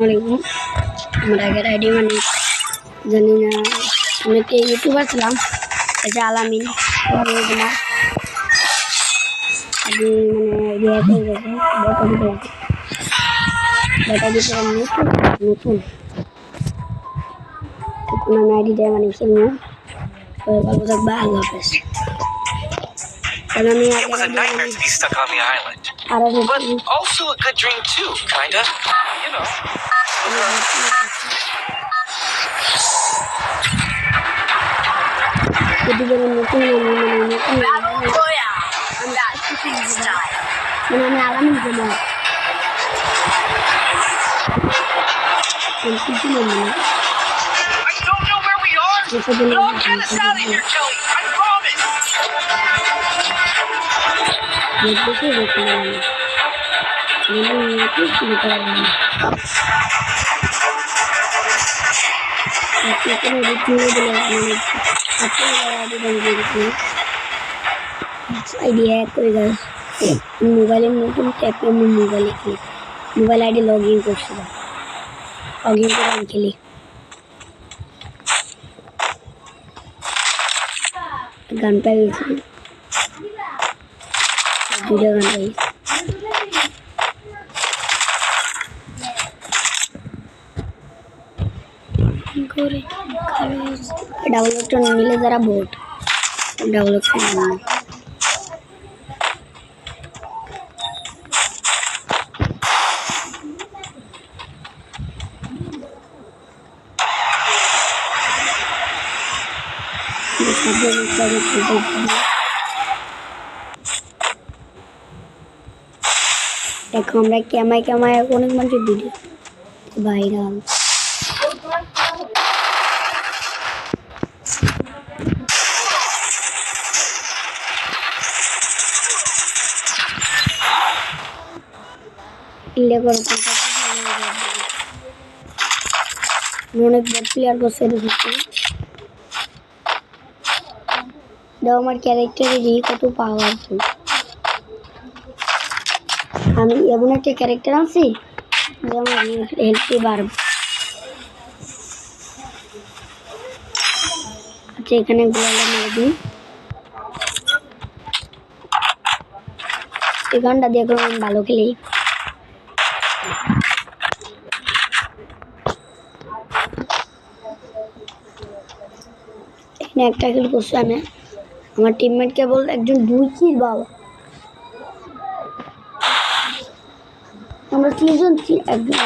वालेकुम আমরা আগের আইডি মানে জানি না আমি একটা ইউটিউবার ছিলাম এটা আলামিন আমি মানে আইডি হয়ে গেছে বটা দিতে নতুন এখন আমি আইডিটা মানে খেলবো ভালো থাকবে আল্লাহ হাফেজ It was a nightmare to be stuck on the island, but also a good dream too, kinda, you know. Battle Royale. That's the style. I don't know where we are, but I'll get us out of here, Kelly. I promise. idea করেগা মোবাইলের নতুন ট্যাপে আমি মোবাইলে খেলি mobile ID log in করছিলাম log in করে আমি খেলি গান পাইছি দুটো গান পাইছি করে ডাউনলোড নিলে যারা বোট ডাউনলোড করে দেখো আমরা ক্যামায় অনেক মানুষের ভিডিও ভাইরাল অনেক প্লেয়ার বসে রেখেছি দাও আমার ক্যারেক্টারেরই কত পাওয়ারফুল আমি এমন একটা ক্যারেক্টার আছি যে আমার হেলথে বাড়বে আচ্ছা এখানে গোলালা মেরে দিই এই গানটা দিয়ে আমি ভালো খেলি এখানে একটা কিল করছি আমি আমার টিমমেট কেবল একজন 2 কিল বাবা আমরা 3 জন একজন